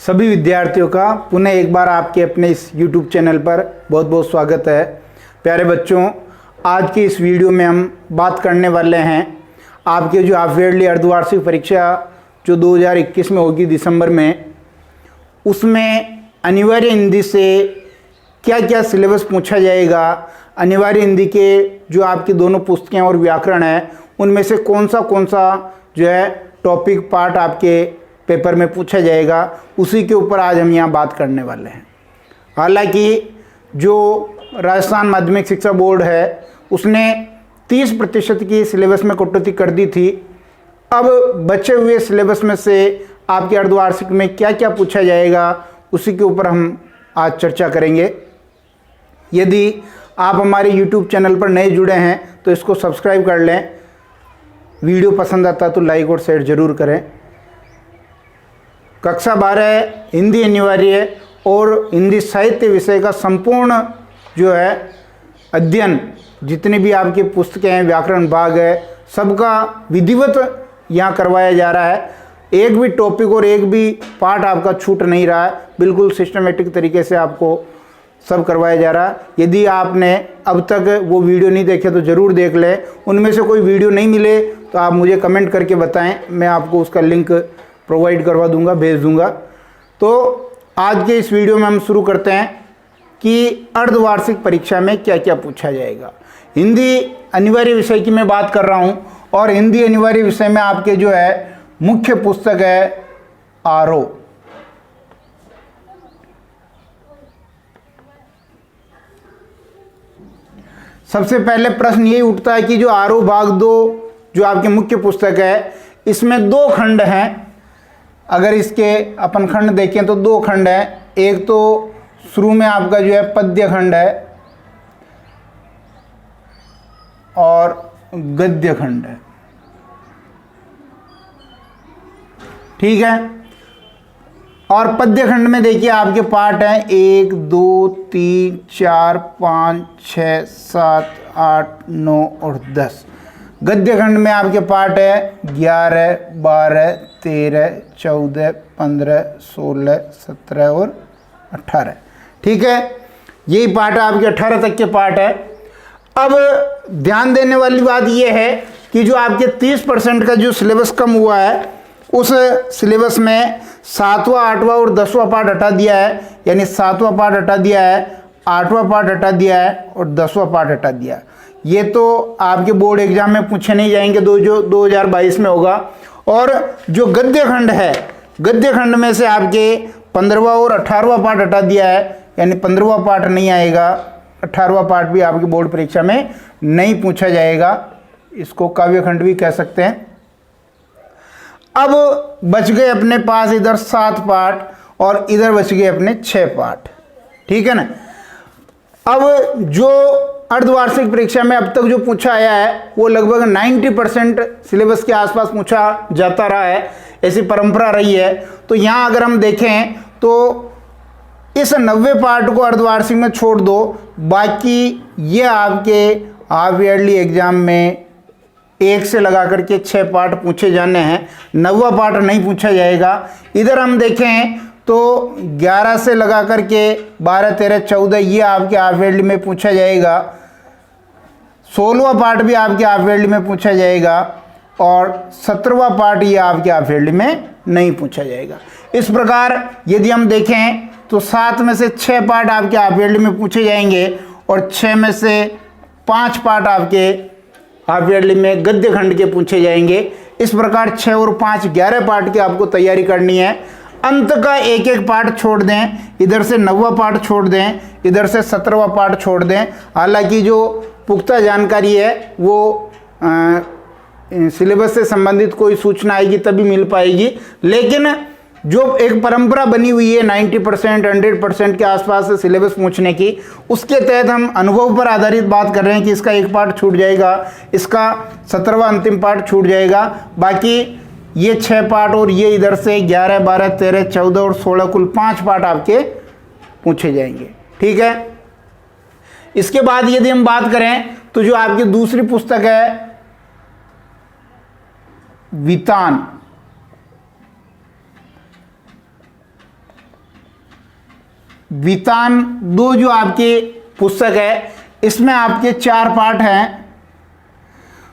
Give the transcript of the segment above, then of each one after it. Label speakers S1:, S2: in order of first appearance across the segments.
S1: सभी विद्यार्थियों का पुनः एक बार आपके अपने इस YouTube चैनल पर बहुत बहुत स्वागत है। प्यारे बच्चों, आज की इस वीडियो में हम बात करने वाले हैं आपके जो हाफ ईयरली अर्धवार्षिक परीक्षा जो 2021 में होगी दिसंबर में, उसमें अनिवार्य हिंदी से क्या क्या सिलेबस पूछा जाएगा। अनिवार्य हिंदी के जो आपकी दोनों पुस्तकें और व्याकरण है, उनमें से कौन सा जो है टॉपिक पार्ट आपके पेपर में पूछा जाएगा, उसी के ऊपर आज हम यहाँ बात करने वाले हैं। हालांकि जो राजस्थान माध्यमिक शिक्षा बोर्ड है, उसने 30% की सिलेबस में कटौती कर दी थी। अब बचे हुए सिलेबस में से आपके अर्धवार्षिक में क्या क्या पूछा जाएगा, उसी के ऊपर हम आज चर्चा करेंगे। यदि आप हमारे YouTube चैनल पर नए जुड़े हैं तो इसको सब्सक्राइब कर लें। वीडियो पसंद आता तो लाइक और शेयर जरूर करें। कक्षा 12 हिंदी अनिवार्य और हिंदी साहित्य विषय का संपूर्ण जो है अध्ययन, जितने भी आपकी पुस्तकें हैं, व्याकरण भाग है, सबका विधिवत यहाँ करवाया जा रहा है। एक भी टॉपिक और एक भी पार्ट आपका छूट नहीं रहा है। बिल्कुल सिस्टमेटिक तरीके से आपको सब करवाया जा रहा है। यदि आपने अब तक वो वीडियो नहीं देखे तो ज़रूर देख लें। उनमें से कोई वीडियो नहीं मिले तो आप मुझे कमेंट करके बताएं, मैं आपको उसका लिंक प्रोवाइड करवा दूंगा, भेज दूंगा। तो आज के इस वीडियो में हम शुरू करते हैं कि अर्धवार्षिक परीक्षा में क्या क्या पूछा जाएगा। हिंदी अनिवार्य विषय की मैं बात कर रहा हूं, और हिंदी अनिवार्य विषय में आपके जो है मुख्य पुस्तक है आरोह। सबसे पहले प्रश्न यही उठता है कि जो आरोह भाग 2 जो आपकी मुख्य पुस्तक है, इसमें 2 खंड हैं। अगर इसके अपन खंड देखें तो 2 खंड हैं। एक तो शुरू में आपका जो है पद्य खंड है और गद्य खंड है, ठीक है। और पद्य खंड में देखिए आपके पार्ट हैं 1 2 3 4 5 6 7 8 9 और 10। गद्य खंड में आपके पार्ट है 11 12 13 14 15 16 17 और 18, ठीक है। यही पार्ट है आपके 18 तक के पार्ट है। अब ध्यान देने वाली बात यह है कि जो आपके 30% का जो सिलेबस कम हुआ है, उस सिलेबस में 7वां 8वां और 10वां पार्ट हटा दिया है। यानी 7वां पार्ट हटा दिया है, 8वां पार्ट हटा दिया है और 10वां पार्ट हटा दिया है। ये तो आपके बोर्ड एग्जाम में पूछे नहीं जाएंगे, जो 2022 में होगा। और जो गद्य खंड है, गद्य खंड में से आपके 15वां और 18वां पार्ट हटा दिया है। यानी 15वां पार्ट नहीं आएगा, 18वां पार्ट भी आपकी बोर्ड परीक्षा में नहीं पूछा जाएगा। इसको काव्य खंड भी कह सकते हैं। अब बच गए अपने पास इधर 7 पार्ट और इधर बच गए अपने 6 पार्ट, ठीक है ना। अब जो अर्धवार्षिक परीक्षा में अब तक जो पूछा आया है, वो लगभग 90% सिलेबस के आसपास पूछा जाता रहा है, ऐसी परंपरा रही है। तो यहाँ अगर हम देखें तो इस 90 पार्ट को अर्धवार्षिक में छोड़ दो, बाकी ये आपके हाफ ईयरली एग्जाम में 1 से लगा करके 6 पार्ट पूछे जाने हैं। 9वां पार्ट नहीं पूछा जाएगा। इधर हम देखें तो 11 से लगा करके 12 13 14 ये आपके हाफ ईयरली में पूछा जाएगा। 16वां पार्ट भी आपके हाफ ईयरली में पूछा जाएगा और 17वां पार्ट ये आपके हाफ ईयरली में नहीं पूछा जाएगा। इस प्रकार यदि हम देखें तो 7 में से 6 पार्ट आपके हाफ ईयरली में पूछे जाएंगे और 6 में से 5 पार्ट आपके हाफ ईयरली में गद्य खंड के पूछे जाएंगे। इस प्रकार 6 और 5 11 पार्ट की आपको तैयारी करनी है। अंत का एक एक पार्ट छोड़ दें, इधर से 9वां पार्ट छोड़ दें, इधर से 17वां पार्ट छोड़ दें। हालांकि जो पुख्ता जानकारी है वो सिलेबस से संबंधित कोई सूचना आएगी तभी मिल पाएगी, लेकिन जो एक परंपरा बनी हुई है 90% 100% के आसपास सिलेबस पूछने की, उसके तहत हम अनुभव पर आधारित बात कर रहे हैं कि इसका एक पार्ट छूट जाएगा, इसका 17वां अंतिम पार्ट छूट जाएगा। बाकी ये 6 पार्ट और ये इधर से 11 12 13 14 और 16 कुल 5 पार्ट आपके पूछे जाएंगे, ठीक है। इसके बाद यदि हम बात करें तो जो आपकी दूसरी पुस्तक है वितान, वितान 2 जो आपकी पुस्तक है, इसमें आपके 4 पाठ हैं।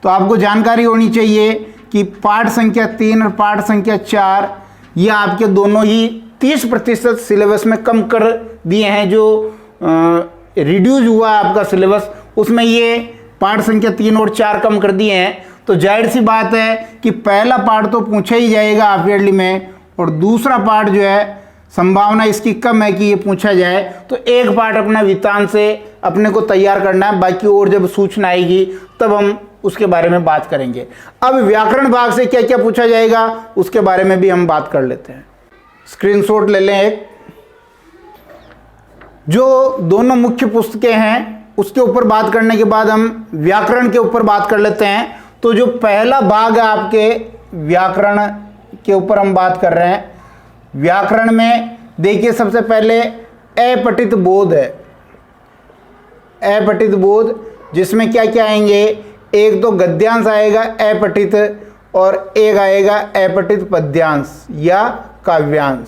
S1: तो आपको जानकारी होनी चाहिए कि पाठ संख्या 3 और पाठ संख्या 4 ये आपके दोनों ही 30% सिलेबस में कम कर दिए हैं। जो रिड्यूस हुआ है आपका सिलेबस, उसमें ये पाठ संख्या 3 और 4 कम कर दिए हैं। तो जाहिर सी बात है कि पहला पाठ तो पूछा ही जाएगा हाफ ईयरली में, और दूसरा पाठ जो है संभावना इसकी कम है कि ये पूछा जाए। तो एक पाठ अपना वितान से अपने को तैयार करना है, बाकी और जब सूचना आएगी तब हम उसके बारे में बात करेंगे। अब व्याकरण भाग से क्या क्या पूछा जाएगा उसके बारे में भी हम बात कर लेते हैं। स्क्रीनशॉट ले लें एक। जो दोनों मुख्य पुस्तकें हैं उसके ऊपर बात करने के बाद हम व्याकरण के ऊपर बात कर लेते हैं। तो जो पहला भाग है आपके व्याकरण के ऊपर हम बात कर रहे हैं। व्याकरण में देखिए सबसे पहले अपठित बोध है। अपठित बोध जिसमें क्या क्या आएंगे, एक तो गद्यांश आएगा अपठित और एक आएगा अपठित पद्यांश या काव्यांश।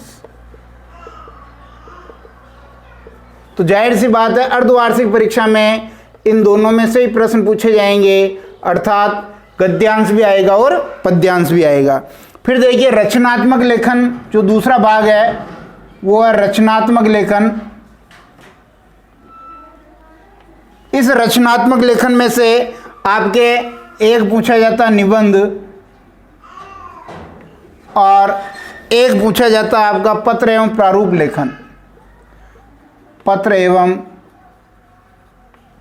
S1: तो जाहिर सी बात है अर्धवार्षिक परीक्षा में इन दोनों में से ही प्रश्न पूछे जाएंगे, अर्थात गद्यांश भी आएगा और पद्यांश भी आएगा। फिर देखिए रचनात्मक लेखन जो दूसरा भाग है वो है रचनात्मक लेखन। इस रचनात्मक लेखन में से आपके एक पूछा जाता निबंध और एक पूछा जाता आपका पत्र एवं प्रारूप लेखन। पत्र एवं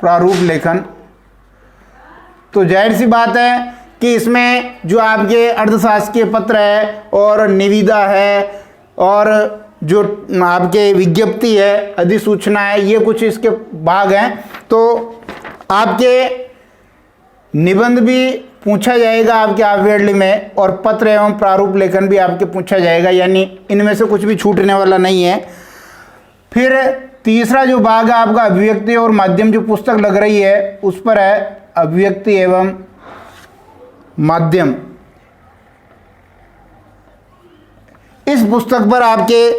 S1: प्रारूप लेखन। तो जाहिर सी बात है कि इसमें जो आपके अर्थशास्त्रीय पत्र है और निविदा है और जो आपके विज्ञप्ति है, अधिसूचना है, ये कुछ इसके भाग हैं। तो आपके निबंध भी पूछा जाएगा आपके हाफ ईयरली में और पत्र एवं प्रारूप लेखन भी आपके पूछा जाएगा, यानी इनमें से कुछ भी छूटने वाला नहीं है। फिर तीसरा जो भाग है आपका अभिव्यक्ति और माध्यम, जो पुस्तक लग रही है उस पर है अभिव्यक्ति एवं माध्यम। इस पुस्तक पर आपके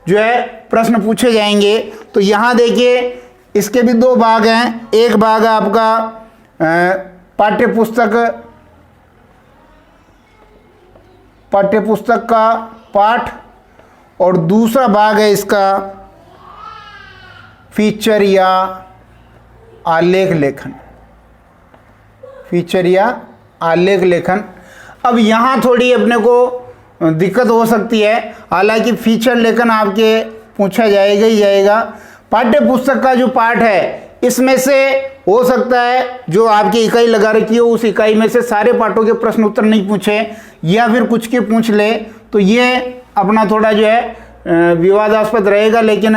S1: जो है प्रश्न पूछे जाएंगे। तो यहाँ देखिए इसके भी 2 भाग हैं। एक भाग है आपका पाठ्यपुस्तक का पाठ और दूसरा भाग है इसका फीचर या आलेख लेखन। फीचर या आलेख लेखन। अब यहाँ थोड़ी अपने को दिक्कत हो सकती है, हालांकि फीचर लेखन आपके पूछा जाएगा ही जाएगा। पाठ्य पुस्तक का जो पाठ है इसमें से हो सकता है जो आपकी इकाई लगा रखी हो उस इकाई में से सारे पाठों के प्रश्न उत्तर नहीं पूछे या फिर कुछ के पूछ ले, तो ये अपना थोड़ा जो है विवादास्पद रहेगा। लेकिन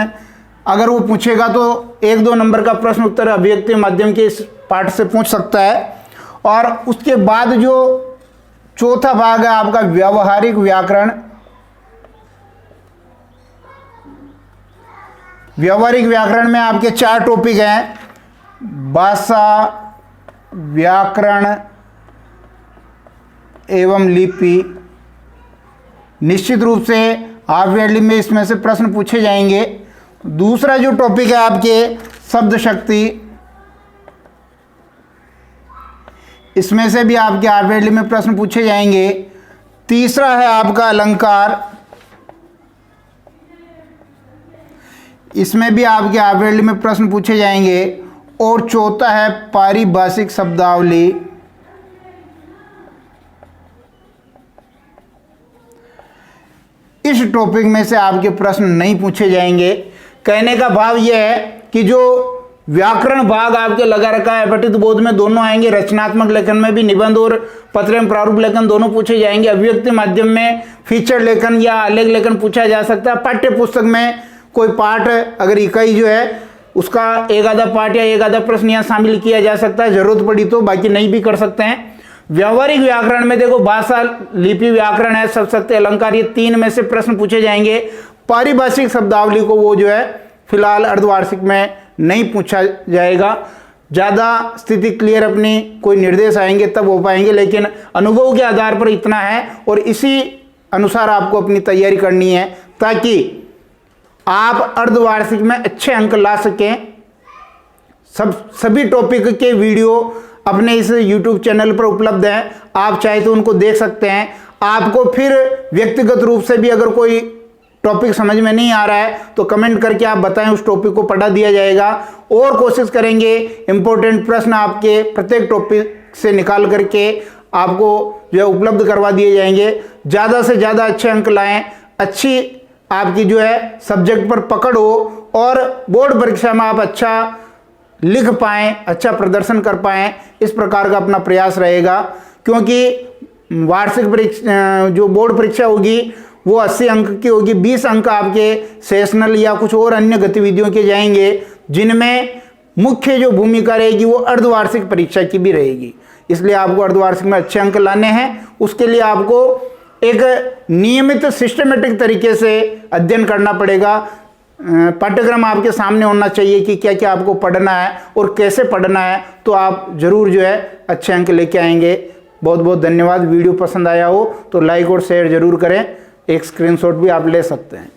S1: अगर वो पूछेगा तो 1-2 नंबर का प्रश्न उत्तर अभिव्यक्ति माध्यम के इस पाठ से पूछ सकता है। और उसके बाद जो चौथा भाग है आपका व्यावहारिक व्याकरण। व्यावहारिक व्याकरण में आपके 4 टॉपिक हैं, भाषा, व्याकरण एवं लिपि। निश्चित रूप से हाफ ईयरली में इसमें से प्रश्न पूछे जाएंगे। दूसरा जो टॉपिक है आपके शब्द शक्ति, इसमें से भी आपके हाफ ईयरली में प्रश्न पूछे जाएंगे। तीसरा है आपका अलंकार, इसमें भी आपके हाफ ईयरली में प्रश्न पूछे जाएंगे। और चौथा है पारिभाषिक शब्दावली। इस टॉपिक में से आपके प्रश्न नहीं पूछे जाएंगे। कहने का भाव यह है कि जो व्याकरण भाग आपके लगा रखा है अपठित बोध में दोनों आएंगे, रचनात्मक लेखन में भी निबंध और पत्र एवं प्रारूप लेखन दोनों पूछे जाएंगे। अभिव्यक्ति माध्यम में फीचर लेखन या आलेख लेखन पूछा जा सकता है। पाठ्य पुस्तक में कोई पाठ अगर इकाई जो है उसका एक आधा पाठ या एक आधा प्रश्न यहाँ शामिल किया जा सकता है जरूरत पड़ी तो, बाकी नहीं भी कर सकते हैं। व्यावहारिक व्याकरण में देखो भाषा, लिपि, व्याकरण है, शब्द शक्ति, अलंकार, ये 3 में से प्रश्न पूछे जाएंगे। पारिभाषिक शब्दावली को वो जो है फिलहाल अर्धवार्षिक में नहीं पूछा जाएगा। ज़्यादा स्थिति क्लियर अपनी कोई निर्देश आएंगे तब हो पाएंगे, लेकिन अनुभव के आधार पर इतना है और इसी अनुसार आपको अपनी तैयारी करनी है ताकि आप अर्धवार्षिक में अच्छे अंक ला सकें। सभी टॉपिक के वीडियो अपने इस YouTube चैनल पर उपलब्ध हैं, आप चाहे तो उनको देख सकते हैं। आपको फिर व्यक्तिगत रूप से भी अगर कोई टॉपिक समझ में नहीं आ रहा है तो कमेंट करके आप बताएं, उस टॉपिक को पढ़ा दिया जाएगा और कोशिश करेंगे इंपॉर्टेंट प्रश्न आपके प्रत्येक टॉपिक से निकाल करके आपको जो है उपलब्ध करवा दिए जाएंगे। ज़्यादा से ज़्यादा अच्छे अंक लाएं, अच्छी आपकी जो है सब्जेक्ट पर पकड़ हो और बोर्ड परीक्षा में आप अच्छा लिख पाएं, अच्छा प्रदर्शन कर पाएं, इस प्रकार का अपना प्रयास रहेगा। क्योंकि वार्षिक परीक्षा जो बोर्ड परीक्षा होगी वो 80 अंक की होगी, 20 अंक आपके सेशनल या कुछ और अन्य गतिविधियों के जाएंगे, जिनमें मुख्य जो भूमिका रहेगी वो अर्धवार्षिक परीक्षा की भी रहेगी। इसलिए आपको अर्धवार्षिक में अच्छे अंक लाने हैं। उसके लिए आपको एक नियमित सिस्टमेटिक तरीके से अध्ययन करना पड़ेगा। पाठ्यक्रम आपके सामने होना चाहिए कि क्या क्या आपको पढ़ना है और कैसे पढ़ना है, तो आप जरूर जो है अच्छे अंक लेके आएंगे। बहुत बहुत धन्यवाद। वीडियो पसंद आया हो तो लाइक और शेयर जरूर करें, एक स्क्रीनशॉट भी आप ले सकते हैं।